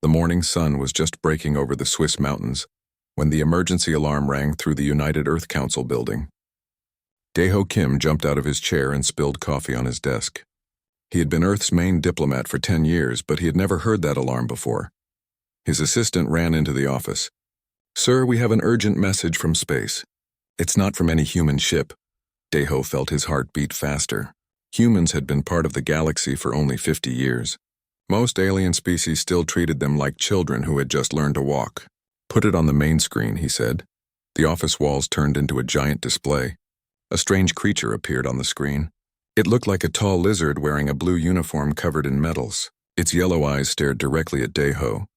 The morning sun was just breaking over the Swiss mountains when the emergency alarm rang through the United Earth Council building. Daeho Kim jumped out of his chair and spilled coffee on his desk. He had been Earth's main diplomat for 10 years, but he had never heard that alarm before. His assistant ran into the office. "Sir, we have an urgent message from space." "It's not from any human ship." Daeho felt his heart beat faster. Humans had been part of the galaxy for only 50 years. Most alien species still treated them like children who had just learned to walk. "Put it on the main screen," he said. The office walls turned into a giant display. A strange creature appeared on the screen. It looked like a tall lizard wearing a blue uniform covered in metals. Its yellow eyes stared directly at Daeho.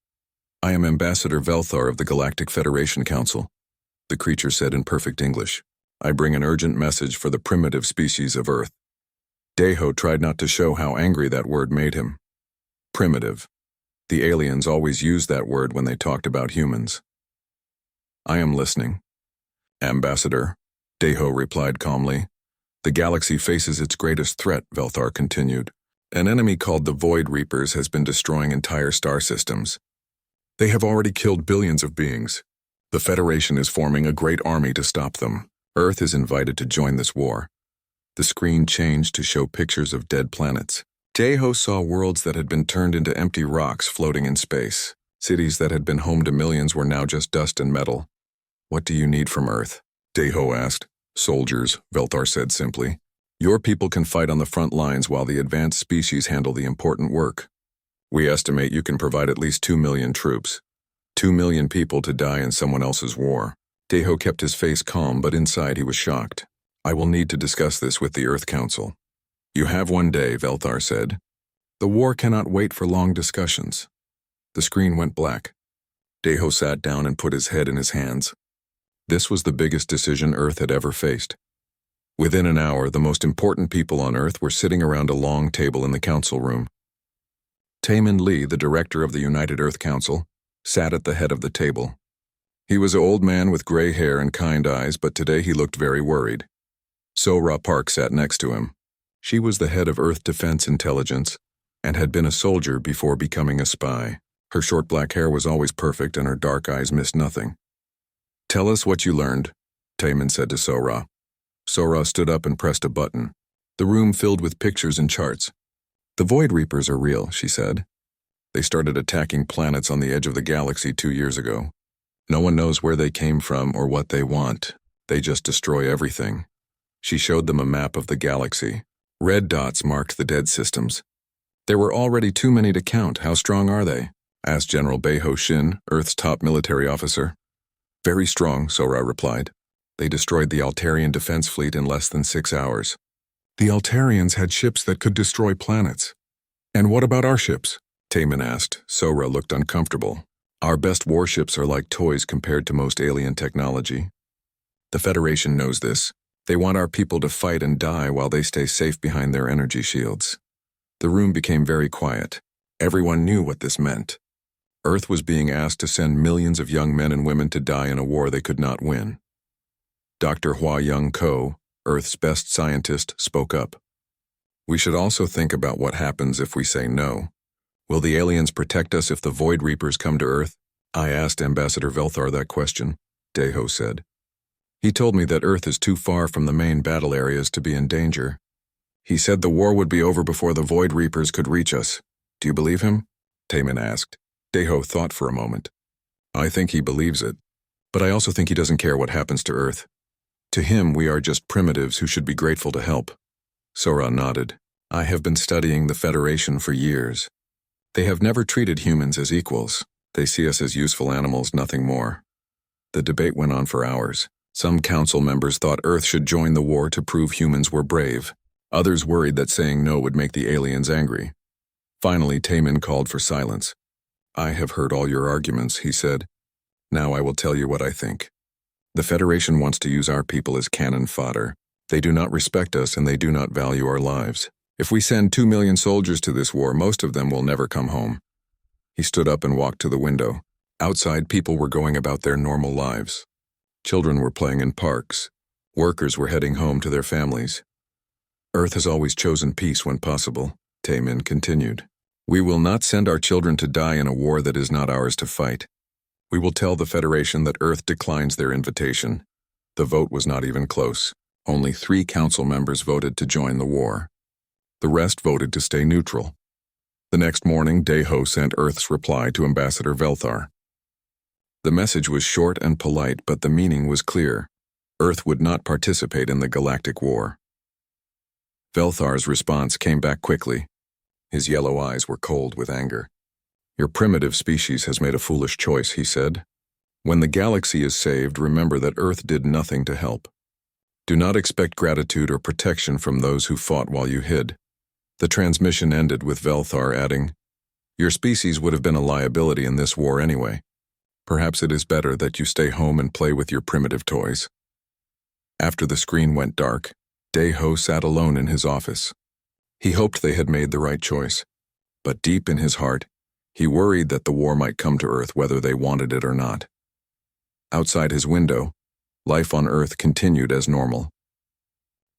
"I am Ambassador Velthar of the Galactic Federation Council," the creature said in perfect English. "I bring an urgent message for the primitive species of Earth." Daeho tried not to show how angry that word made him. Primitive. The aliens always used that word when they talked about humans. "I am listening." "Ambassador," Daeho replied calmly. "The galaxy faces its greatest threat," Velthar continued. "An enemy called the Void Reapers has been destroying entire star systems. They have already killed billions of beings. The Federation is forming a great army to stop them. Earth is invited to join this war." The screen changed to show pictures of dead planets. Daeho saw worlds that had been turned into empty rocks floating in space. Cities that had been home to millions were now just dust and metal. "What do you need from Earth?" Daeho asked. "Soldiers," Velthar said simply. "Your people can fight on the front lines while the advanced species handle the important work. We estimate you can provide at least 2 million troops. 2 million people to die in someone else's war." Daeho kept his face calm, but inside he was shocked. "I will need to discuss this with the Earth Council." "You have one day," Velthar said. "The war cannot wait for long discussions." The screen went black. Daeho sat down and put his head in his hands. This was the biggest decision Earth had ever faced. Within an hour, the most important people on Earth were sitting around a long table in the council room. Taemin Lee, the director of the United Earth Council, sat at the head of the table. He was an old man with gray hair and kind eyes, but today he looked very worried. So-Ra Park sat next to him. She was the head of Earth Defense Intelligence and had been a soldier before becoming a spy. Her short black hair was always perfect and her dark eyes missed nothing. "Tell us what you learned," Taemin said to So-Ra. So-Ra stood up and pressed a button. The room filled with pictures and charts. "The Void Reapers are real," she said. "They started attacking planets on the edge of the galaxy 2 years ago. No one knows where they came from or what they want. They just destroy everything." She showed them a map of the galaxy. Red dots marked the dead systems. "There were already too many to count. How strong are they?" asked General Baeho Shin, Earth's top military officer. "Very strong," So-Ra replied. "They destroyed the Altarian defense fleet in less than 6 hours." "The Altarians had ships that could destroy planets. And what about our ships?" Taemin asked. So-Ra looked uncomfortable. "Our best warships are like toys compared to most alien technology. The Federation knows this. They want our people to fight and die while they stay safe behind their energy shields." The room became very quiet. Everyone knew what this meant. Earth was being asked to send millions of young men and women to die in a war they could not win. Dr. Hua Young Ko, Earth's best scientist, spoke up. "We should also think about what happens if we say no. Will the aliens protect us if the Void Reapers come to Earth?" "I asked Ambassador Velthar that question," Daeho said. "He told me that Earth is too far from the main battle areas to be in danger. He said the war would be over before the Void Reapers could reach us. Do you believe him?" Taemin asked. Daeho thought for a moment. "I think he believes it, but I also think he doesn't care what happens to Earth. To him, we are just primitives who should be grateful to help." So-Ra nodded. "I have been studying the Federation for years. They have never treated humans as equals. They see us as useful animals, nothing more." The debate went on for hours. Some council members thought Earth should join the war to prove humans were brave. Others worried that saying no would make the aliens angry. Finally, Taemin called for silence. "I have heard all your arguments," he said. "Now I will tell you what I think. The Federation wants to use our people as cannon fodder. They do not respect us and they do not value our lives. If we send 2 million soldiers to this war, most of them will never come home." He stood up and walked to the window. Outside, people were going about their normal lives. Children were playing in parks. Workers were heading home to their families. "Earth has always chosen peace when possible," Taemin continued. We will not send our children to die in a war that is not ours to fight. We will tell the Federation that Earth declines their invitation. The vote was not even close. Only 3 council members voted to join the war. The rest voted to stay neutral. The next morning, Deho sent Earth's reply to Ambassador Velthar. The message was short and polite, but the meaning was clear. Earth would not participate in the Galactic War. Velthar's response came back quickly. His yellow eyes were cold with anger. Your primitive species has made a foolish choice, he said. When the galaxy is saved, remember that Earth did nothing to help. Do not expect gratitude or protection from those who fought while you hid. The transmission ended with Velthar adding, Your species would have been a liability in this war anyway. Perhaps it is better that you stay home and play with your primitive toys. After the screen went dark, Deho sat alone in his office. He hoped they had made the right choice, but deep in his heart, he worried that the war might come to Earth whether they wanted it or not. Outside his window, life on Earth continued as normal.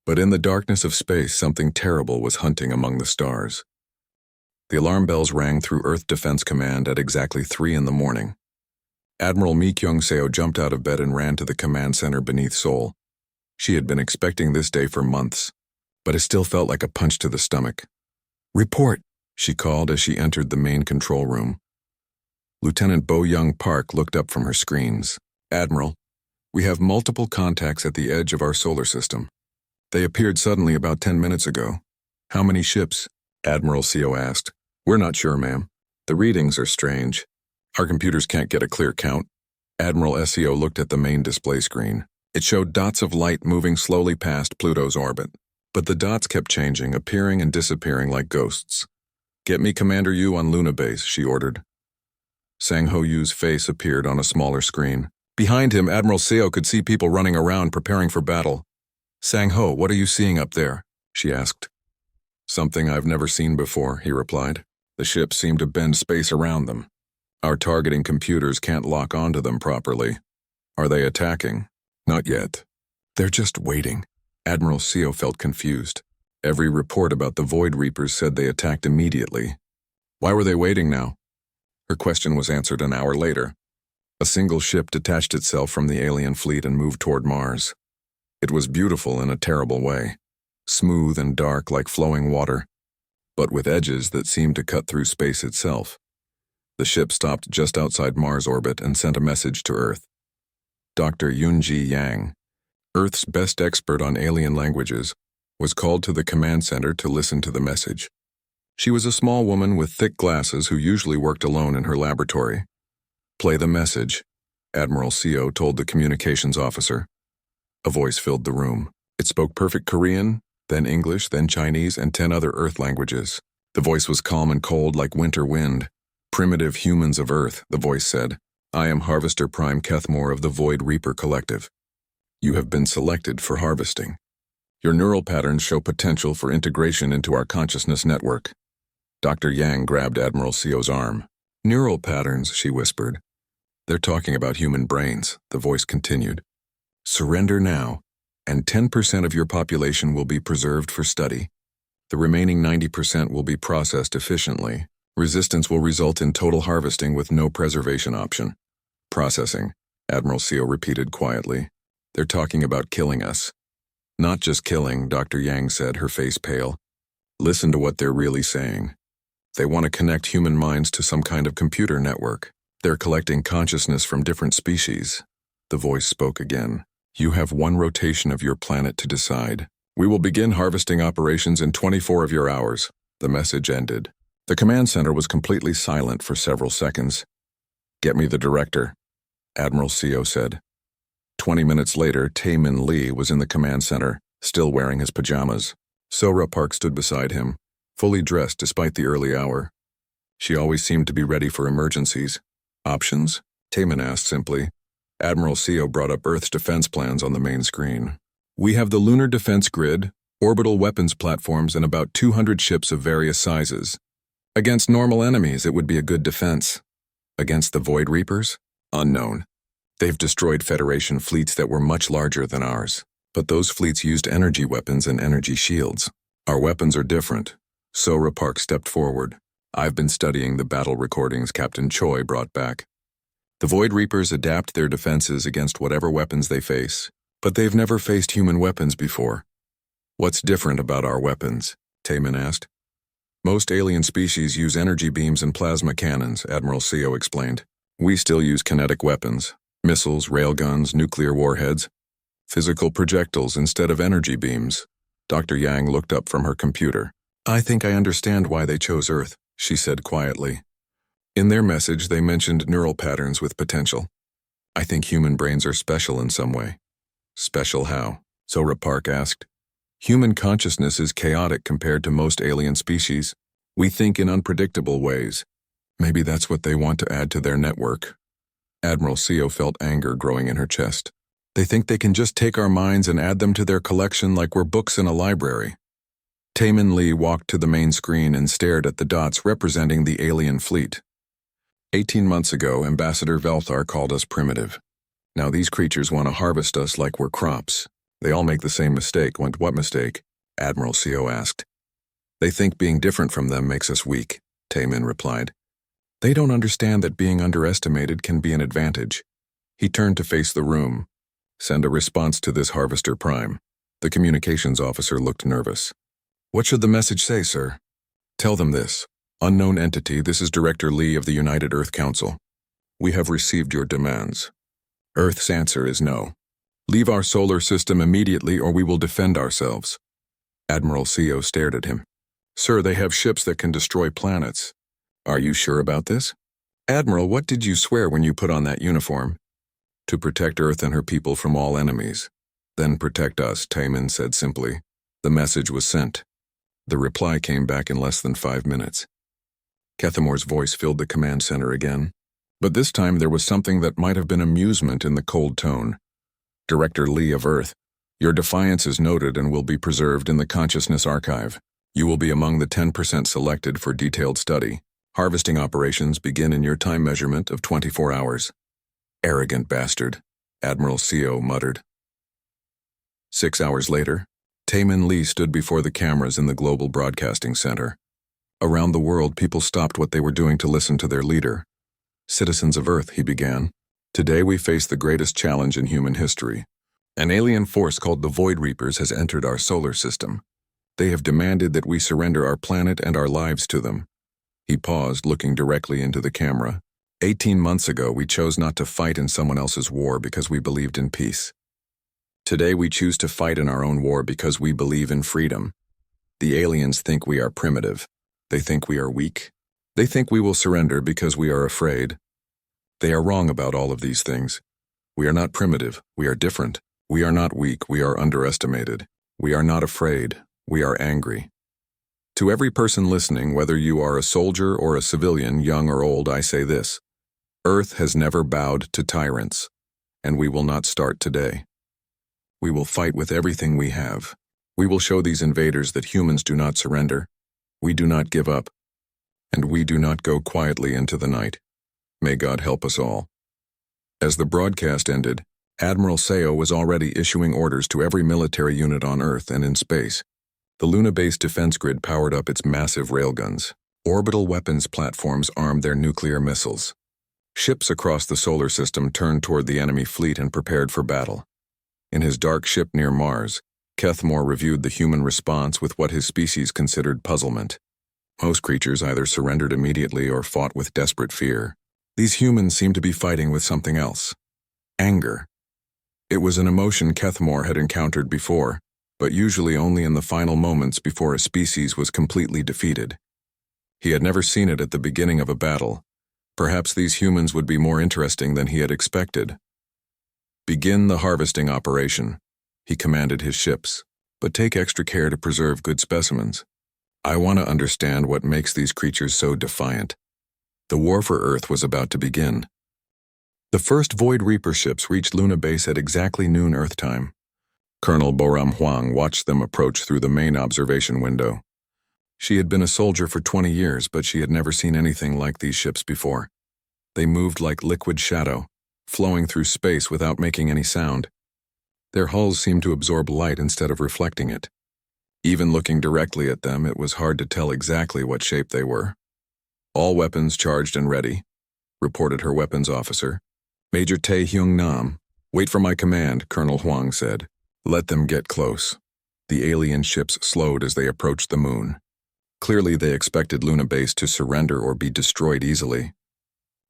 But in the darkness of space, something terrible was hunting among the stars. The alarm bells rang through Earth Defense Command at exactly 3 in the morning. Admiral Mi Kyung-seo jumped out of bed and ran to the command center beneath Seoul. She had been expecting this day for months, but it still felt like a punch to the stomach. Report, she called as she entered the main control room. Lieutenant Bo Young Park looked up from her screens. Admiral, we have multiple contacts at the edge of our solar system. They appeared suddenly about 10 minutes ago. How many ships? Admiral Seo asked. We're not sure, ma'am. The readings are strange. Our computers can't get a clear count. Admiral Seo looked at the main display screen. It showed dots of light moving slowly past Pluto's orbit. But the dots kept changing, appearing and disappearing like ghosts. Get me Commander Yu on Luna Base, she ordered. Sang Ho Yu's face appeared on a smaller screen. Behind him, Admiral Seo could see people running around preparing for battle. Sang Ho, what are you seeing up there? She asked. Something I've never seen before, he replied. The ships seem to bend space around them. Our targeting computers can't lock onto them properly. Are they attacking? Not yet. They're just waiting. Admiral Seo felt confused. Every report about the Void Reapers said they attacked immediately. Why were they waiting now? Her question was answered an hour later. A single ship detached itself from the alien fleet and moved toward Mars. It was beautiful in a terrible way, smooth and dark like flowing water, but with edges that seemed to cut through space itself. The ship stopped just outside Mars orbit and sent a message to Earth. Dr. Yunji Yang, Earth's best expert on alien languages, was called to the command center to listen to the message. She was a small woman with thick glasses who usually worked alone in her laboratory. Play the message, Admiral Seo told the communications officer. A voice filled the room. It spoke perfect Korean, then English, then Chinese, and 10 other Earth languages. The voice was calm and cold like winter wind. Primitive humans of Earth, the voice said. I am Harvester Prime Kethmore of the Void Reaper Collective. You have been selected for harvesting. Your neural patterns show potential for integration into our consciousness network. Dr. Yang grabbed Admiral Seo's arm. Neural patterns, she whispered. They're talking about human brains, the voice continued. Surrender now, and 10% of your population will be preserved for study. The remaining 90% will be processed efficiently. Resistance will result in total harvesting with no preservation option. Processing, Admiral Seo repeated quietly. They're talking about killing us. Not just killing, Dr. Yang said, her face pale. Listen to what they're really saying. They want to connect human minds to some kind of computer network. They're collecting consciousness from different species. The voice spoke again. You have 1 rotation of your planet to decide. We will begin harvesting operations in 24 of your hours. The message ended. The command center was completely silent for several seconds. Get me the director, Admiral Seo said. 20 minutes later, Tae-min Lee was in the command center, still wearing his pajamas. Sora Park stood beside him, fully dressed despite the early hour. She always seemed to be ready for emergencies. Options? Tae-min asked simply. Admiral Seo brought up Earth's defense plans on the main screen. We have the lunar defense grid, orbital weapons platforms, and about 200 ships of various sizes. Against normal enemies, it would be a good defense. Against the Void Reapers? Unknown. They've destroyed Federation fleets that were much larger than ours. But those fleets used energy weapons and energy shields. Our weapons are different. Sora Park stepped forward. I've been studying the battle recordings Captain Choi brought back. The Void Reapers adapt their defenses against whatever weapons they face, but they've never faced human weapons before. What's different about our weapons? Taemin asked. Most alien species use energy beams and plasma cannons, Admiral Seo explained. We still use kinetic weapons, missiles, railguns, nuclear warheads, physical projectiles instead of energy beams. Dr. Yang looked up from her computer. I think I understand why they chose Earth, she said quietly. In their message, they mentioned neural patterns with potential. I think human brains are special in some way. Special how? Zora Park asked. Human consciousness is chaotic compared to most alien species. We think in unpredictable ways. Maybe that's what they want to add to their network. Admiral Seo felt anger growing in her chest. They think they can just take our minds and add them to their collection like we're books in a library. Taemin Lee walked to the main screen and stared at the dots representing the alien fleet. 18 months ago, Ambassador Velthar called us primitive. Now these creatures want to harvest us like we're crops. They all make the same mistake. What mistake? Admiral Seo asked. They think being different from them makes us weak, Taemin replied. They don't understand that being underestimated can be an advantage. He turned to face the room. Send a response to this Harvester Prime. The communications officer looked nervous. What should the message say, sir? Tell them this. Unknown entity, this is Director Lee of the United Earth Council. We have received your demands. Earth's answer is no. Leave our solar system immediately or we will defend ourselves. Admiral Seo stared at him. Sir, they have ships that can destroy planets. Are you sure about this? Admiral, what did you swear when you put on that uniform? To protect Earth and her people from all enemies. Then protect us, Taemin said simply. The message was sent. The reply came back in less than 5 minutes. Kethamor's voice filled the command center again. But this time there was something that might have been amusement in the cold tone. Director Lee of Earth, your defiance is noted and will be preserved in the Consciousness Archive. You will be among the 10% selected for detailed study. Harvesting operations begin in your time measurement of 24 hours. Arrogant bastard, Admiral Seo muttered. 6 hours later, Taemin Lee stood before the cameras in the Global Broadcasting Center. Around the world, people stopped what they were doing to listen to their leader. Citizens of Earth, he began. Today we face the greatest challenge in human history. An alien force called the Void Reapers has entered our solar system. They have demanded that we surrender our planet and our lives to them. He paused, looking directly into the camera. 18 months ago, we chose not to fight in someone else's war because we believed in peace. Today we choose to fight in our own war because we believe in freedom. The aliens think we are primitive. They think we are weak. They think we will surrender because we are afraid. They are wrong about all of these things. We are not primitive. We are different. We are not weak. We are underestimated. We are not afraid. We are angry. To every person listening, whether you are a soldier or a civilian, young or old, I say this. Earth has never bowed to tyrants, and we will not start today. We will fight with everything we have. We will show these invaders that humans do not surrender. We do not give up. And we do not go quietly into the night. May God help us all. As the broadcast ended, Admiral Seo was already issuing orders to every military unit on Earth and in space. The Luna-based defense grid powered up its massive railguns. Orbital weapons platforms armed their nuclear missiles. Ships across the solar system turned toward the enemy fleet and prepared for battle. In his dark ship near Mars, Kethamor reviewed the human response with what his species considered puzzlement. Most creatures either surrendered immediately or fought with desperate fear. These humans seemed to be fighting with something else. Anger. It was an emotion Kethamor had encountered before, but usually only in the final moments before a species was completely defeated. He had never seen it at the beginning of a battle. Perhaps these humans would be more interesting than he had expected. Begin the harvesting operation, he commanded his ships, but take extra care to preserve good specimens. I want to understand what makes these creatures so defiant. The war for Earth was about to begin. The first Void Reaper ships reached Luna Base at exactly noon Earth time. Colonel Boram Huang watched them approach through the main observation window. She had been a soldier for 20 years, but she had never seen anything like these ships before. They moved like liquid shadow, flowing through space without making any sound. Their hulls seemed to absorb light instead of reflecting it. Even looking directly at them, it was hard to tell exactly what shape they were. All weapons charged and ready, reported her weapons officer. Major Tae-Hyung Nam. Wait for my command, Colonel Huang said. Let them get close. The alien ships slowed as they approached the moon. Clearly they expected Luna Base to surrender or be destroyed easily.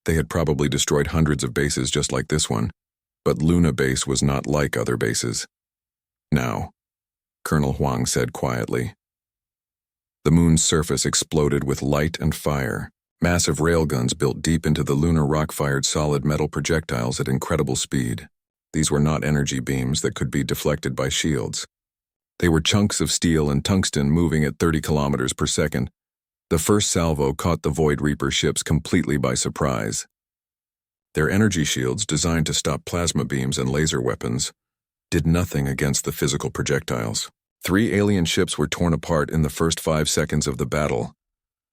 They had probably destroyed hundreds of bases just like this one, but Luna Base was not like other bases. Now, Colonel Huang said quietly. The moon's surface exploded with light and fire. Massive railguns built deep into the lunar rock fired solid metal projectiles at incredible speed. These were not energy beams that could be deflected by shields. They were chunks of steel and tungsten moving at 30 kilometers per second. The first salvo caught the Void Reaper ships completely by surprise. Their energy shields, designed to stop plasma beams and laser weapons, did nothing against the physical projectiles. 3 alien ships were torn apart in the first 5 seconds of the battle.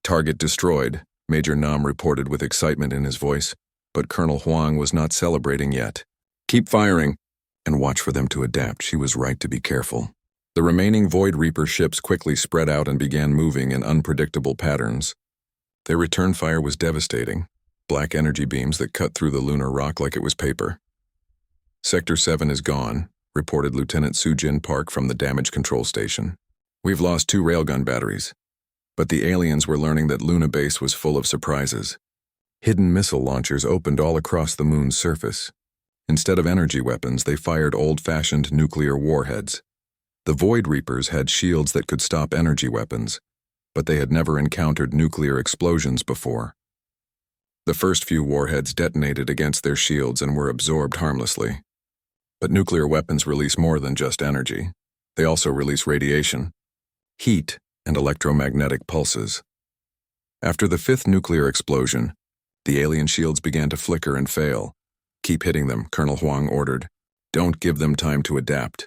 Target destroyed, Major Nam reported with excitement in his voice, but Colonel Huang was not celebrating yet. Keep firing, and watch for them to adapt. She was right to be careful. The remaining Void Reaper ships quickly spread out and began moving in unpredictable patterns. Their return fire was devastating, black energy beams that cut through the lunar rock like it was paper. Sector 7 is gone, reported Lieutenant Soo-Jin Park from the damage control station. We've lost 2 railgun batteries. But the aliens were learning that Luna Base was full of surprises. Hidden missile launchers opened all across the moon's surface. Instead of energy weapons, they fired old-fashioned nuclear warheads. The Void Reapers had shields that could stop energy weapons, but they had never encountered nuclear explosions before. The first few warheads detonated against their shields and were absorbed harmlessly. But nuclear weapons release more than just energy. They also release radiation, heat, and electromagnetic pulses. After the 5th nuclear explosion, the alien shields began to flicker and fail. Keep hitting them, Colonel Huang ordered. Don't give them time to adapt.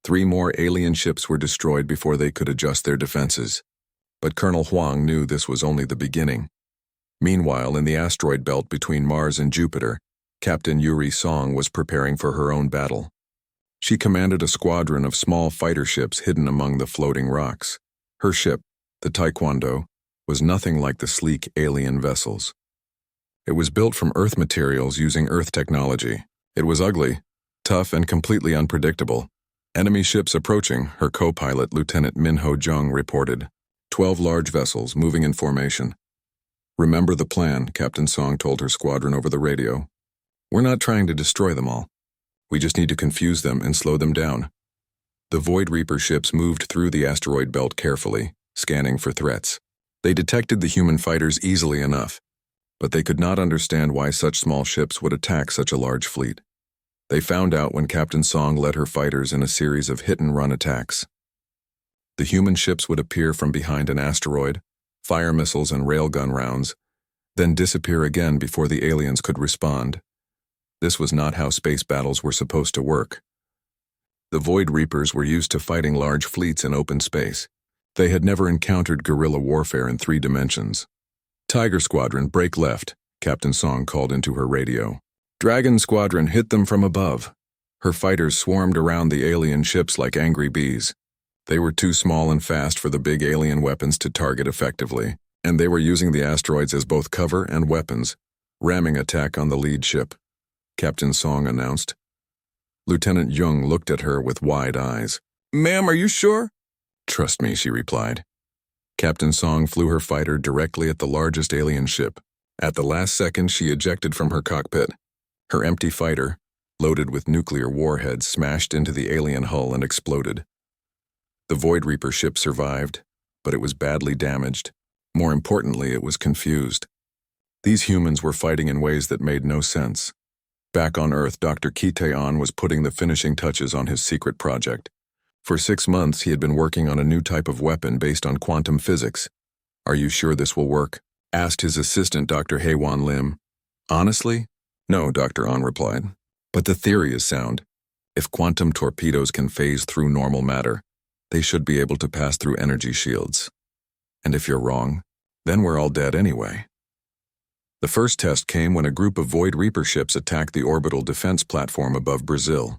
3 more alien ships were destroyed before they could adjust their defenses. But Colonel Huang knew this was only the beginning. Meanwhile, in the asteroid belt between Mars and Jupiter, Captain Yuri Song was preparing for her own battle. She commanded a squadron of small fighter ships hidden among the floating rocks. Her ship, the Taekwondo, was nothing like the sleek alien vessels. It was built from Earth materials using Earth technology. It was ugly, tough, and completely unpredictable. Enemy ships approaching, her co-pilot Lieutenant Minho Jung reported. 12 large vessels moving in formation. Remember the plan, Captain Song told her squadron over the radio. We're not trying to destroy them all. We just need to confuse them and slow them down. The Void Reaper ships moved through the asteroid belt carefully, scanning for threats. They detected the human fighters easily enough, but they could not understand why such small ships would attack such a large fleet. They found out when Captain Song led her fighters in a series of hit-and-run attacks. The human ships would appear from behind an asteroid, fire missiles and railgun rounds, then disappear again before the aliens could respond. This was not how space battles were supposed to work. The Void Reapers were used to fighting large fleets in open space. They had never encountered guerrilla warfare in 3 dimensions. Tiger Squadron, break left, Captain Song called into her radio. Dragon Squadron, hit them from above. Her fighters swarmed around the alien ships like angry bees. They were too small and fast for the big alien weapons to target effectively, and they were using the asteroids as both cover and weapons, ramming attack on the lead ship, Captain Song announced. Lieutenant Jung looked at her with wide eyes. Ma'am, are you sure? Trust me, she replied. Captain Song flew her fighter directly at the largest alien ship. At the last second, she ejected from her cockpit. Her empty fighter, loaded with nuclear warheads, smashed into the alien hull and exploded. The Void Reaper ship survived, but it was badly damaged. More importantly, it was confused. These humans were fighting in ways that made no sense. Back on Earth, Dr. Kitaeon was putting the finishing touches on his secret project. For 6 months, he had been working on a new type of weapon based on quantum physics. Are you sure this will work? Asked his assistant, Dr. Haewon Lim. Honestly? No, Dr. An replied. But the theory is sound. If quantum torpedoes can phase through normal matter, they should be able to pass through energy shields. And if you're wrong, then we're all dead anyway. The first test came when a group of Void Reaper ships attacked the orbital defense platform above Brazil.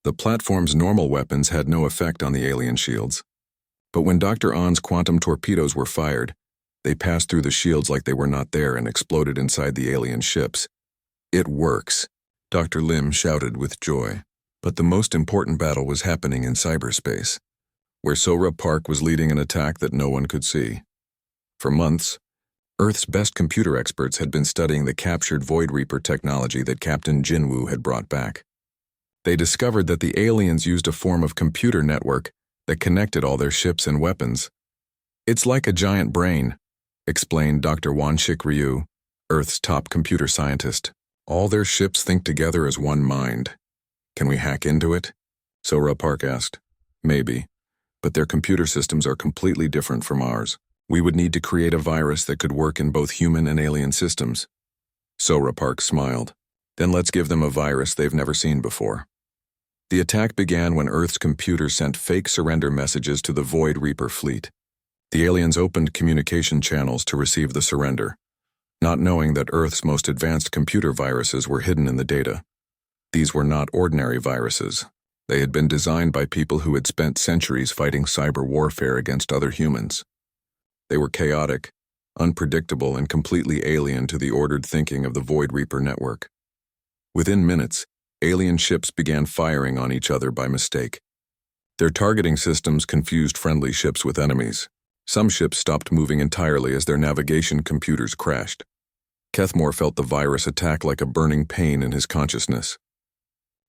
The platform's normal weapons had no effect on the alien shields. But when Dr. An's quantum torpedoes were fired, They passed through the shields like they were not there and exploded inside the alien ships. It works, Dr. Lim shouted with joy. But the most important battle was happening in cyberspace, where Sora Park was leading an attack that no one could see. For months, Earth's best computer experts had been studying the captured Void Reaper technology that Captain Jinwoo had brought back. They discovered that the aliens used a form of computer network that connected all their ships and weapons. It's like a giant brain, explained Dr. Wanshik Ryu, Earth's top computer scientist. All their ships think together as one mind. Can we hack into it? Sora Park asked. Maybe, but their computer systems are completely different from ours. We would need to create a virus that could work in both human and alien systems. Sora Park smiled. Then let's give them a virus they've never seen before. The attack began when Earth's computer sent fake surrender messages to the Void Reaper fleet. The aliens opened communication channels to receive the surrender, not knowing that Earth's most advanced computer viruses were hidden in the data. These were not ordinary viruses. They had been designed by people who had spent centuries fighting cyber warfare against other humans. They were chaotic, unpredictable, and completely alien to the ordered thinking of the Void Reaper network. Within minutes, alien ships began firing on each other by mistake. Their targeting systems confused friendly ships with enemies. Some ships stopped moving entirely as their navigation computers crashed. Kethmore felt the virus attack like a burning pain in his consciousness.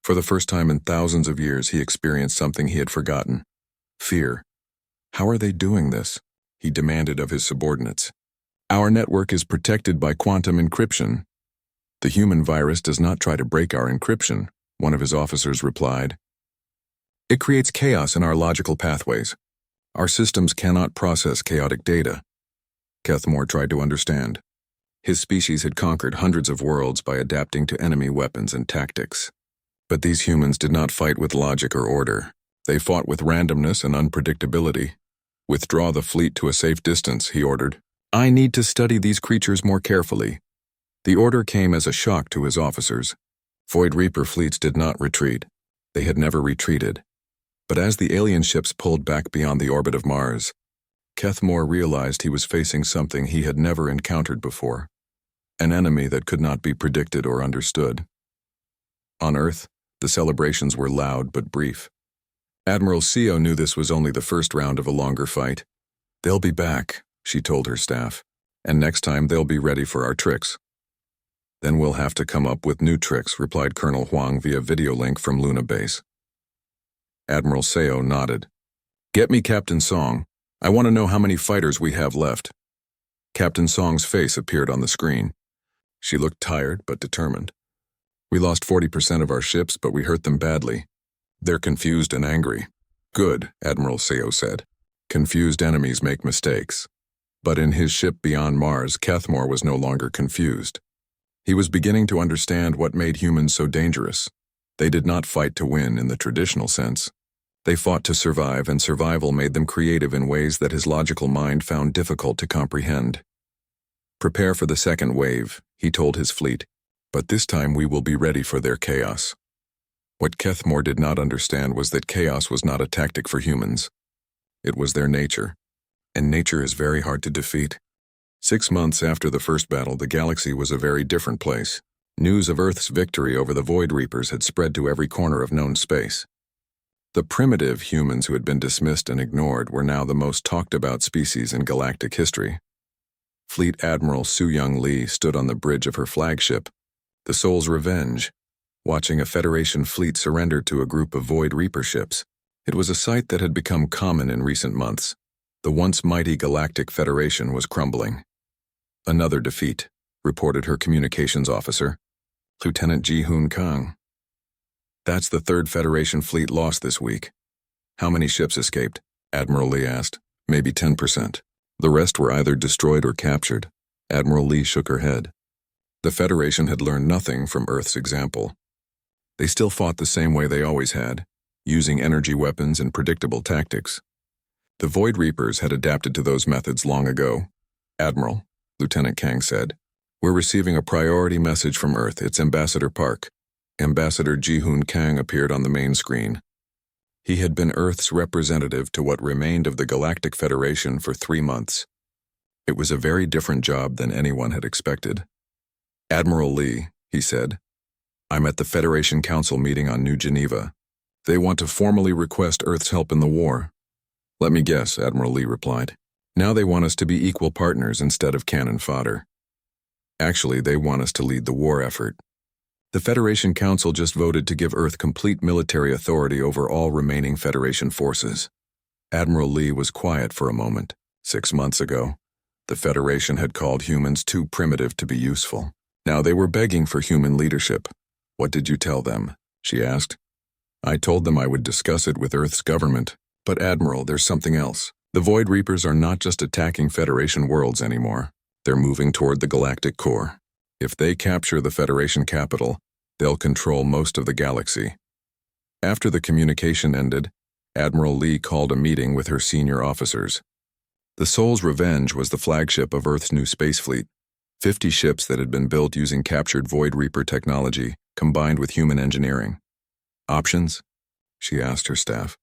For the first time in thousands of years, he experienced something he had forgotten: fear. How are they doing this? He demanded of his subordinates. Our network is protected by quantum encryption. The human virus does not try to break our encryption, one of his officers replied. It creates chaos in our logical pathways. Our systems cannot process chaotic data. Kethmore tried to understand. His species had conquered hundreds of worlds by adapting to enemy weapons and tactics. But these humans did not fight with logic or order. They fought with randomness and unpredictability. Withdraw the fleet to a safe distance, he ordered. I need to study these creatures more carefully. The order came as a shock to his officers. Void Reaper fleets did not retreat. They had never retreated. But as the alien ships pulled back beyond the orbit of Mars, Kethmore realized he was facing something he had never encountered before: an enemy that could not be predicted or understood. On Earth, the celebrations were loud but brief. Admiral Seo knew this was only the first round of a longer fight. They'll be back, she told her staff, and next time they'll be ready for our tricks. Then we'll have to come up with new tricks, replied Colonel Huang via video link from Luna Base. Admiral Seo nodded. Get me Captain Song. I want to know how many fighters we have left. Captain Song's face appeared on the screen. She looked tired but determined. We lost 40% of our ships, but we hurt them badly. They're confused and angry. Good, Admiral Seo said. Confused enemies make mistakes. But in his ship beyond Mars, Kethmore was no longer confused. He was beginning to understand what made humans so dangerous. They did not fight to win in the traditional sense. They fought to survive, and survival made them creative in ways that his logical mind found difficult to comprehend. Prepare for the second wave, he told his fleet, but this time we will be ready for their chaos. What Kethmore did not understand was that chaos was not a tactic for humans. It was their nature, and nature is very hard to defeat. 6 months after the first battle, the galaxy was a very different place. News of Earth's victory over the Void Reapers had spread to every corner of known space. The primitive humans who had been dismissed and ignored were now the most talked about species in galactic history. Fleet Admiral Su-Young Lee stood on the bridge of her flagship, the Soul's Revenge, watching a Federation fleet surrender to a group of Void Reaper ships. It was a sight that had become common in recent months. The once mighty Galactic Federation was crumbling. Another defeat, reported her communications officer, Lieutenant Ji-Hoon Kang. That's the third Federation fleet lost this week. How many ships escaped? Admiral Lee asked. Maybe 10%. The rest were either destroyed or captured. Admiral Lee shook her head. The Federation had learned nothing from Earth's example. They still fought the same way they always had, using energy weapons and predictable tactics. The Void Reapers had adapted to those methods long ago. Admiral, Lieutenant Kang said, we're receiving a priority message from Earth. It's Ambassador Park. Ambassador Ji-Hoon Kang appeared on the main screen. He had been Earth's representative to what remained of the Galactic Federation for 3 months. It was a very different job than anyone had expected. "Admiral Lee," he said, "I'm at the Federation Council meeting on New Geneva. They want to formally request Earth's help in the war." "Let me guess," Admiral Lee replied. "Now they want us to be equal partners instead of cannon fodder." "Actually, they want us to lead the war effort. The Federation Council just voted to give Earth complete military authority over all remaining Federation forces." Admiral Lee was quiet for a moment. 6 months ago, the Federation had called humans too primitive to be useful. Now they were begging for human leadership. "What did you tell them?" she asked. "I told them I would discuss it with Earth's government. But Admiral, there's something else. The Void Reapers are not just attacking Federation worlds anymore. They're moving toward the galactic core. If they capture the Federation capital, they'll control most of the galaxy." After the communication ended, Admiral Lee called a meeting with her senior officers. The Soul's Revenge was the flagship of Earth's new space fleet, 50 ships that had been built using captured Void Reaper technology combined with human engineering. "Options?" she asked her staff.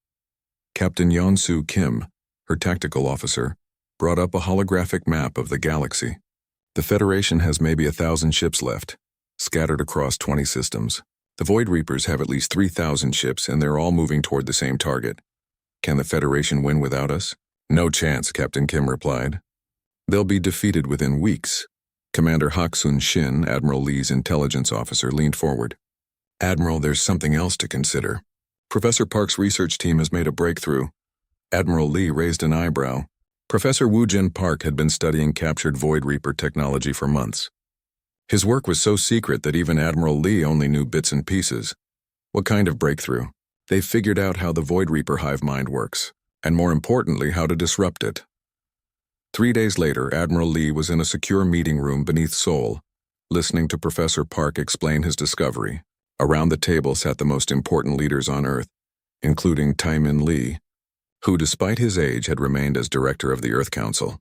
Captain Yeon-Soo Kim, her tactical officer, brought up a holographic map of the galaxy. "The Federation has maybe 1,000 ships left, scattered across 20 systems. The Void Reapers have at least 3,000 ships, and they're all moving toward the same target. Can the Federation win without us?" "No chance," Captain Kim replied. "They'll be defeated within weeks." Commander Hak-Sun Shin, Admiral Lee's intelligence officer, leaned forward. "Admiral, there's something else to consider. Professor Park's research team has made a breakthrough." Admiral Lee raised an eyebrow. Professor Woo-Jin Park had been studying captured Void Reaper technology for months. His work was so secret that even Admiral Lee only knew bits and pieces. "What kind of breakthrough?" "They figured out how the Void Reaper hive mind works, and more importantly, how to disrupt it." 3 days later, Admiral Lee was in a secure meeting room beneath Seoul, listening to Professor Park explain his discovery. Around the table sat the most important leaders on Earth, including Tae-min Lee, who despite his age had remained as director of the Earth Council.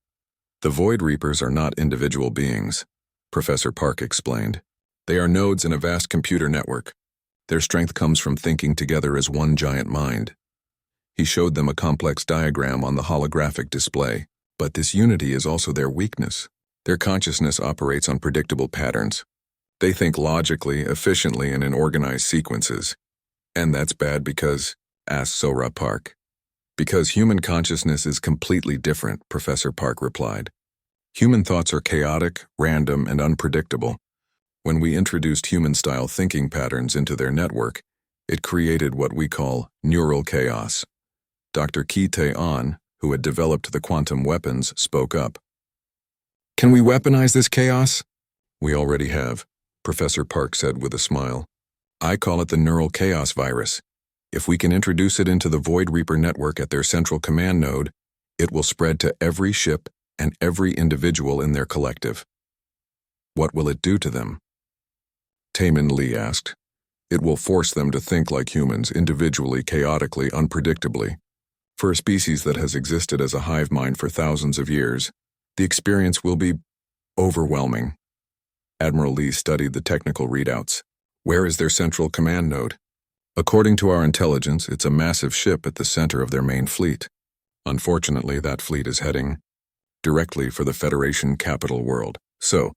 "The Void Reapers are not individual beings," Professor Park explained. "They are nodes in a vast computer network. Their strength comes from thinking together as one giant mind." He showed them a complex diagram on the holographic display. "But this unity is also their weakness. Their consciousness operates on predictable patterns. They think logically, efficiently, and in organized sequences. And that's bad because," asked Sora Park. "Because human consciousness is completely different," Professor Park replied. "Human thoughts are chaotic, random, and unpredictable. When we introduced human-style thinking patterns into their network, it created what we call neural chaos." Dr. Ki Tae-on, who had developed the quantum weapons, spoke up. "Can we weaponize this chaos?" "We already have," Professor Park said with a smile. "I call it the neural chaos virus. If we can introduce it into the Void Reaper network at their central command node, it will spread to every ship and every individual in their collective." "What will it do to them?" Tae-min Lee asked. "It will force them to think like humans, individually, chaotically, unpredictably. For a species that has existed as a hive mind for thousands of years, the experience will be overwhelming." Admiral Lee studied the technical readouts. "Where is their central command node?" "According to our intelligence, it's a massive ship at the center of their main fleet. Unfortunately, that fleet is heading directly for the Federation capital world. So,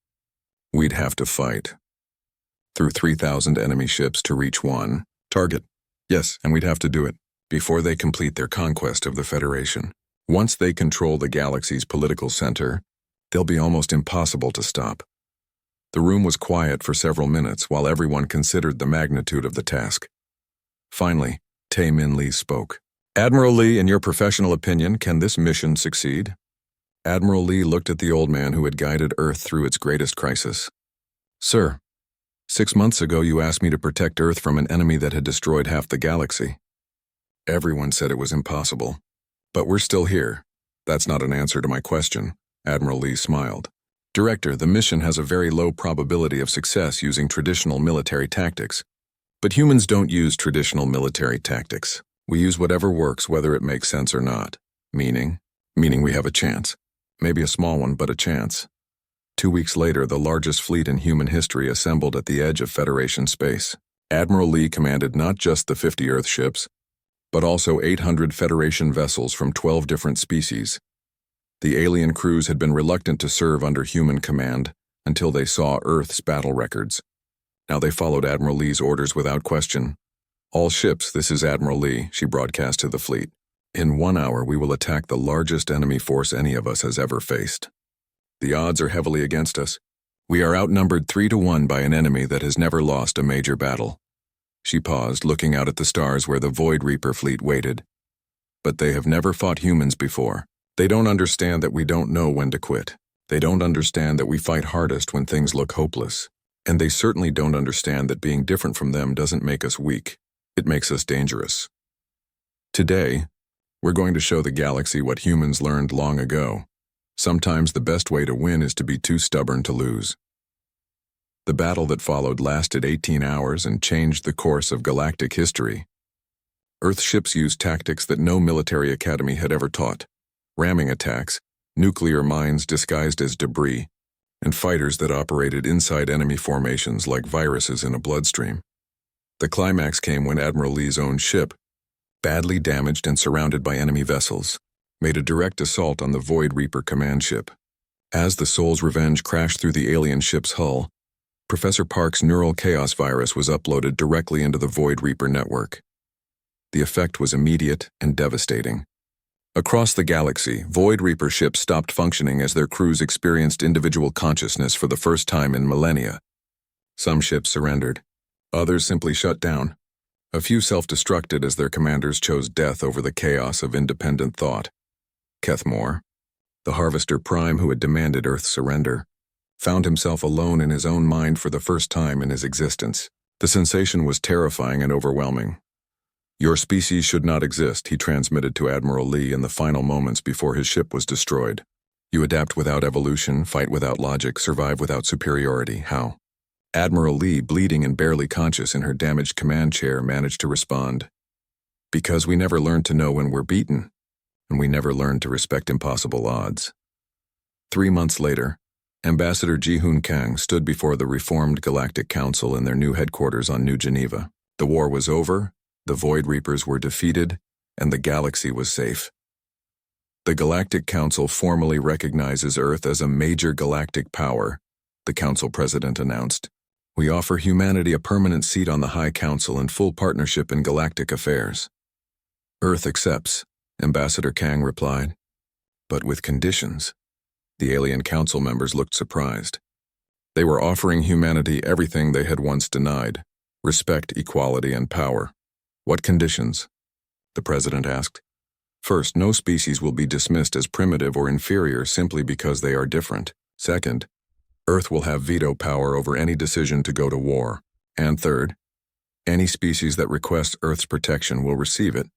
we'd have to fight through 3,000 enemy ships to reach one target. Yes, and we'd have to do it before they complete their conquest of the Federation. Once they control the galaxy's political center, they'll be almost impossible to stop." The room was quiet for several minutes while everyone considered the magnitude of the task. Finally, Tae-min Lee spoke. "Admiral Lee, in your professional opinion, can this mission succeed?" Admiral Lee looked at the old man who had guided Earth through its greatest crisis. "Sir, 6 months ago you asked me to protect Earth from an enemy that had destroyed half the galaxy. Everyone said it was impossible. But we're still here. That's not an answer to my question," Admiral Lee smiled. "Director, the mission has a very low probability of success using traditional military tactics. But humans don't use traditional military tactics. We use whatever works, whether it makes sense or not. Meaning we have a chance. Maybe a small one, but a chance." 2 weeks later, the largest fleet in human history assembled at the edge of Federation space. Admiral Lee commanded not just the 50 Earth ships, but also 800 Federation vessels from 12 different species. The alien crews had been reluctant to serve under human command until they saw Earth's battle records. Now they followed Admiral Lee's orders without question. "All ships, this is Admiral Lee," she broadcast to the fleet. "In 1 hour we will attack the largest enemy force any of us has ever faced. The odds are heavily against us. We are outnumbered 3-1 by an enemy that has never lost a major battle." She paused, looking out at the stars where the Void Reaper fleet waited. "But they have never fought humans before. They don't understand that we don't know when to quit. They don't understand that we fight hardest when things look hopeless. And they certainly don't understand that being different from them doesn't make us weak. It makes us dangerous. Today, we're going to show the galaxy what humans learned long ago. Sometimes the best way to win is to be too stubborn to lose." The battle that followed lasted 18 hours and changed the course of galactic history. Earth ships used tactics that no military academy had ever taught: ramming attacks, nuclear mines disguised as debris, and fighters that operated inside enemy formations like viruses in a bloodstream. The climax came when Admiral Lee's own ship, badly damaged and surrounded by enemy vessels, made a direct assault on the Void Reaper command ship. As the Soul's Revenge crashed through the alien ship's hull, Professor Park's neural chaos virus was uploaded directly into the Void Reaper network. The effect was immediate and devastating. Across the galaxy, Void Reaper ships stopped functioning as their crews experienced individual consciousness for the first time in millennia. Some ships surrendered. Others simply shut down. A few self-destructed as their commanders chose death over the chaos of independent thought. Kethmore, the Harvester Prime who had demanded Earth's surrender, found himself alone in his own mind for the first time in his existence. The sensation was terrifying and overwhelming. "Your species should not exist," he transmitted to Admiral Lee in the final moments before his ship was destroyed. "You adapt without evolution, fight without logic, survive without superiority. How?" Admiral Lee, bleeding and barely conscious in her damaged command chair, managed to respond. "Because we never learned to know when we're beaten, and we never learned to respect impossible odds." 3 months later, Ambassador Ji-Hoon Kang stood before the reformed Galactic Council in their new headquarters on New Geneva. The war was over, the Void Reapers were defeated, and the galaxy was safe. The Galactic Council formally recognizes Earth as a major galactic power, the Council President announced. "We offer humanity a permanent seat on the High Council and full partnership in galactic affairs." "Earth accepts," Ambassador Kang replied. "But with conditions." The alien council members looked surprised. They were offering humanity everything they had once denied: respect, equality, and power. "What conditions?" the president asked. "First, no species will be dismissed as primitive or inferior simply because they are different. Second, Earth will have veto power over any decision to go to war. And third, any species that requests Earth's protection will receive it,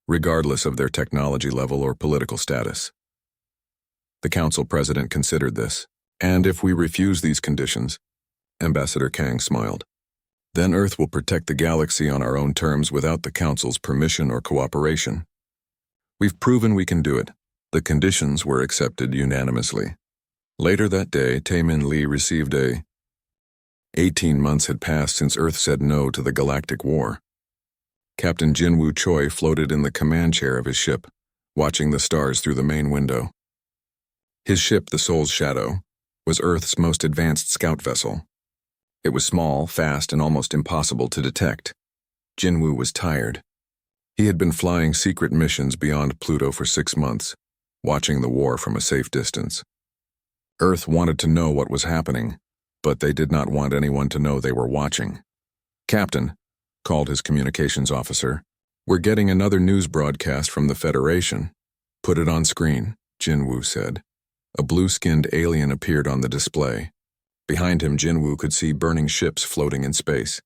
regardless of their technology level or political status." The council president considered this. "And if we refuse these conditions," Ambassador Kang smiled, "then Earth will protect the galaxy on our own terms without the council's permission or cooperation. We've proven we can do it." The conditions were accepted unanimously. Later that day, Tae-Min Lee received 18 months had passed since Earth said no to the Galactic War. Captain Jinwoo Choi floated in the command chair of his ship, watching the stars through the main window. His ship, the Soul's Shadow, was Earth's most advanced scout vessel. It was small, fast, and almost impossible to detect. Jinwoo was tired. He had been flying secret missions beyond Pluto for 6 months, watching the war from a safe distance. Earth wanted to know what was happening, but they did not want anyone to know they were watching. "Captain," called his communications officer, "we're getting another news broadcast from the Federation." "Put it on screen," Jinwoo said. A blue-skinned alien appeared on the display. Behind him, Jinwoo could see burning ships floating in space.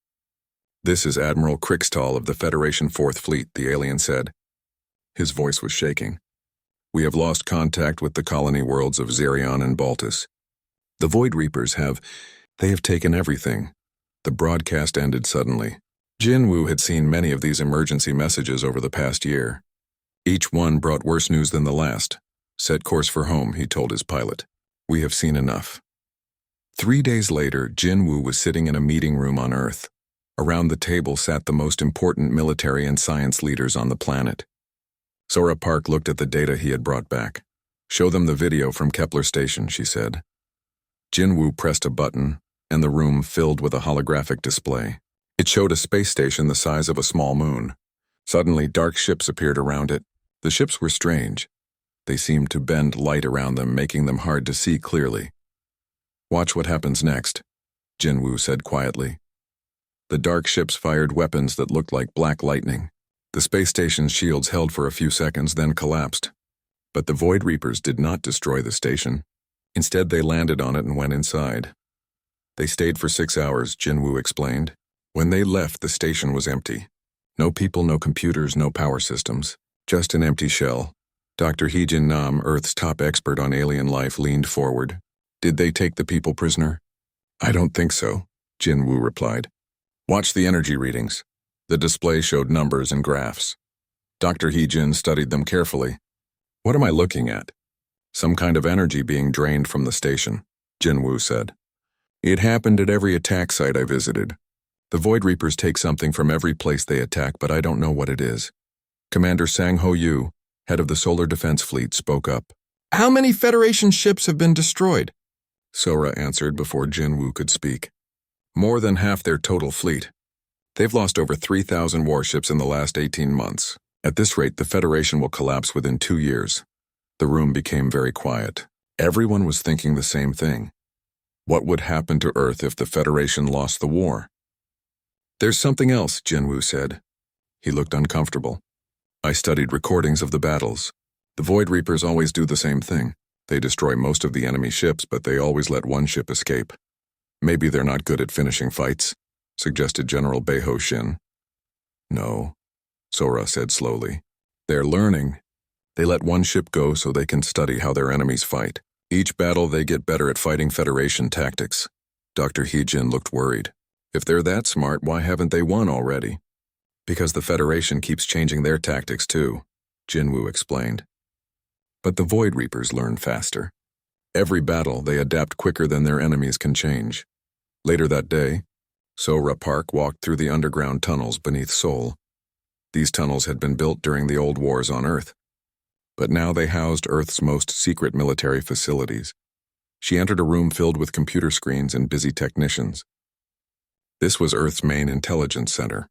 "This is Admiral Krixtal of the Federation 4th Fleet," the alien said. His voice was shaking. "We have lost contact with the colony worlds of Xerion and Baltus. The Void Reapers have taken everything." The broadcast ended suddenly. Jinwoo had seen many of these emergency messages over the past year. Each one brought worse news than the last. "Set course for home," he told his pilot. "We have seen enough." 3 days later, Jinwoo was sitting in a meeting room on Earth. Around the table sat the most important military and science leaders on the planet. Sora Park looked at the data he had brought back. Show them the video from Kepler Station, she said. Jinwoo pressed a button, and the room filled with a holographic display. It showed a space station the size of a small moon. Suddenly, dark ships appeared around it. The ships were strange. They seemed to bend light around them, making them hard to see clearly. Watch what happens next, Jinwoo said quietly. The dark ships fired weapons that looked like black lightning. The space station's shields held for a few seconds, then collapsed. But the Void Reapers did not destroy the station. Instead, they landed on it and went inside. They stayed for 6 hours, Jinwoo explained. When they left, the station was empty. No people, no computers, no power systems. Just an empty shell. Dr. Heejin Nam, Earth's top expert on alien life, leaned forward. Did they take the people prisoner? I don't think so, Jinwoo replied. Watch the energy readings. The display showed numbers and graphs. Dr. Heejin studied them carefully. What am I looking at? Some kind of energy being drained from the station, Jinwoo said. It happened at every attack site I visited. The Void Reapers take something from every place they attack, but I don't know what it is. Commander Sang-Ho Yu, head of the Solar Defense Fleet, spoke up. How many Federation ships have been destroyed? Sora answered before Jinwoo could speak. More than half their total fleet. They've lost over 3,000 warships in the last 18 months. At this rate, the Federation will collapse within 2 years. The room became very quiet. Everyone was thinking the same thing. What would happen to Earth if the Federation lost the war? There's something else, Jinwoo said. He looked uncomfortable. I studied recordings of the battles. The Void Reapers always do the same thing. They destroy most of the enemy ships, but they always let one ship escape. Maybe they're not good at finishing fights, suggested General Beho Shin. No, Sora said slowly. They're learning. They let one ship go so they can study how their enemies fight. Each battle they get better at fighting Federation tactics. Dr. Heejin looked worried. If they're that smart, why haven't they won already? Because the Federation keeps changing their tactics too, Jinwoo explained. But the Void Reapers learn faster. Every battle, they adapt quicker than their enemies can change. Later that day, Sora Park walked through the underground tunnels beneath Seoul. These tunnels had been built during the old wars on Earth, but now they housed Earth's most secret military facilities. She entered a room filled with computer screens and busy technicians. This was Earth's main intelligence center,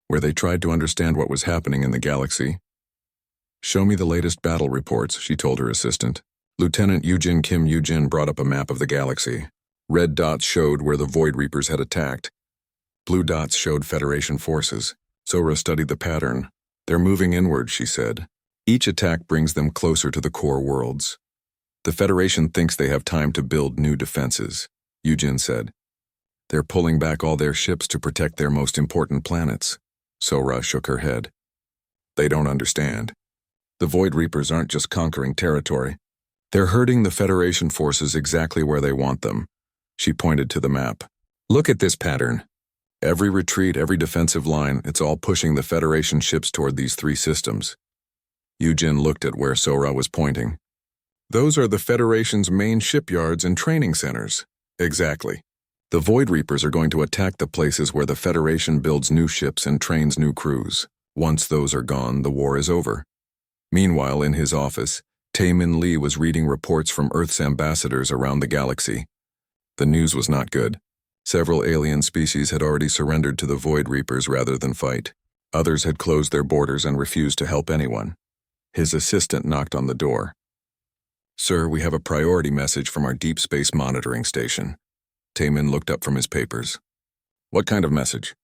where they tried to understand what was happening in the galaxy. Show me the latest battle reports, she told her assistant. Lieutenant Eugene Kim Eugene brought up a map of the galaxy. Red dots showed where the Void Reapers had attacked. Blue dots showed Federation forces. Sora studied the pattern. They're moving inward, she said. Each attack brings them closer to the core worlds. The Federation thinks they have time to build new defenses, Eugene said. They're pulling back all their ships to protect their most important planets. Sora shook her head. They don't understand. The Void Reapers aren't just conquering territory. They're herding the Federation forces exactly where they want them. She pointed to the map. Look at this pattern. Every retreat, every defensive line, it's all pushing the Federation ships toward these 3 systems. Eugene looked at where Sora was pointing. Those are the Federation's main shipyards and training centers. Exactly. The Void Reapers are going to attack the places where the Federation builds new ships and trains new crews. Once those are gone, the war is over. Meanwhile, in his office, Tae-Min Lee was reading reports from Earth's ambassadors around the galaxy. The news was not good. Several alien species had already surrendered to the Void Reapers rather than fight. Others had closed their borders and refused to help anyone. His assistant knocked on the door. Sir, we have a priority message from our deep space monitoring station. Tae-Min looked up from his papers. What kind of message?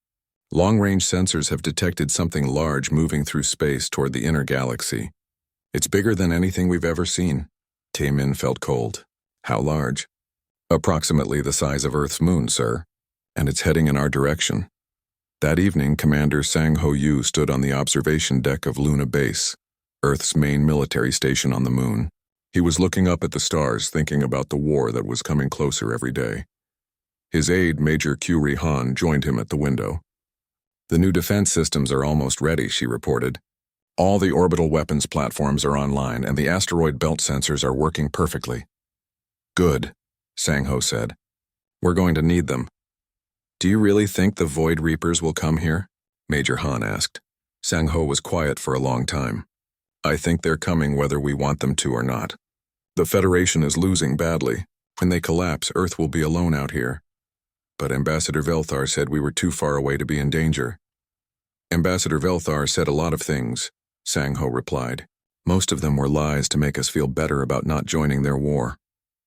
Long-range sensors have detected something large moving through space toward the inner galaxy. It's bigger than anything we've ever seen. Tae-Min felt cold. How large? Approximately the size of Earth's moon, sir. And it's heading in our direction. That evening, Commander Sang-Ho Yu stood on the observation deck of Luna Base, Earth's main military station on the moon. He was looking up at the stars, thinking about the war that was coming closer every day. His aide, Major Kyuri Han, joined him at the window. The new defense systems are almost ready, she reported. All the orbital weapons platforms are online, and the asteroid belt sensors are working perfectly. Good, Sang-Ho said. We're going to need them. Do you really think the Void Reapers will come here? Major Han asked. Sang-Ho was quiet for a long time. I think they're coming whether we want them to or not. The Federation is losing badly. When they collapse, Earth will be alone out here. But Ambassador Velthar said we were too far away to be in danger. Ambassador Velthar said a lot of things, Sang-Ho replied. Most of them were lies to make us feel better about not joining their war.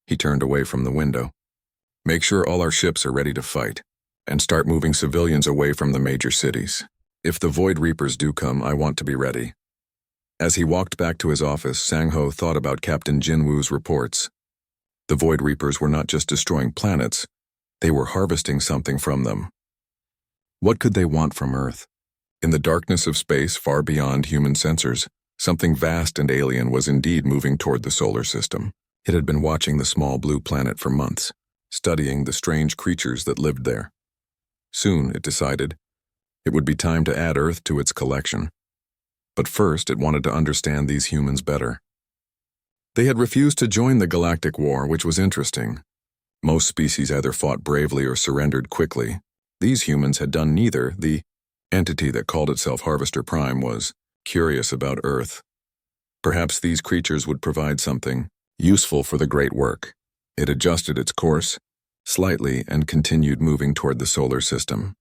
He turned away from the window. Make sure all our ships are ready to fight, and start moving civilians away from the major cities. If the Void Reapers do come, I want to be ready. As he walked back to his office, Sang-Ho thought about Captain Jinwoo's reports. The Void Reapers were not just destroying planets, they were harvesting something from them. What could they want from Earth? In the darkness of space, far beyond human sensors, something vast and alien was indeed moving toward the solar system. It had been watching the small blue planet for months, studying the strange creatures that lived there. Soon, it decided, it would be time to add Earth to its collection. But first, it wanted to understand these humans better. They had refused to join the Galactic War, which was interesting. Most species either fought bravely or surrendered quickly. These humans had done neither. The entity that called itself Harvester Prime was curious about Earth. Perhaps these creatures would provide something useful for the great work. It adjusted its course slightly and continued moving toward the solar system.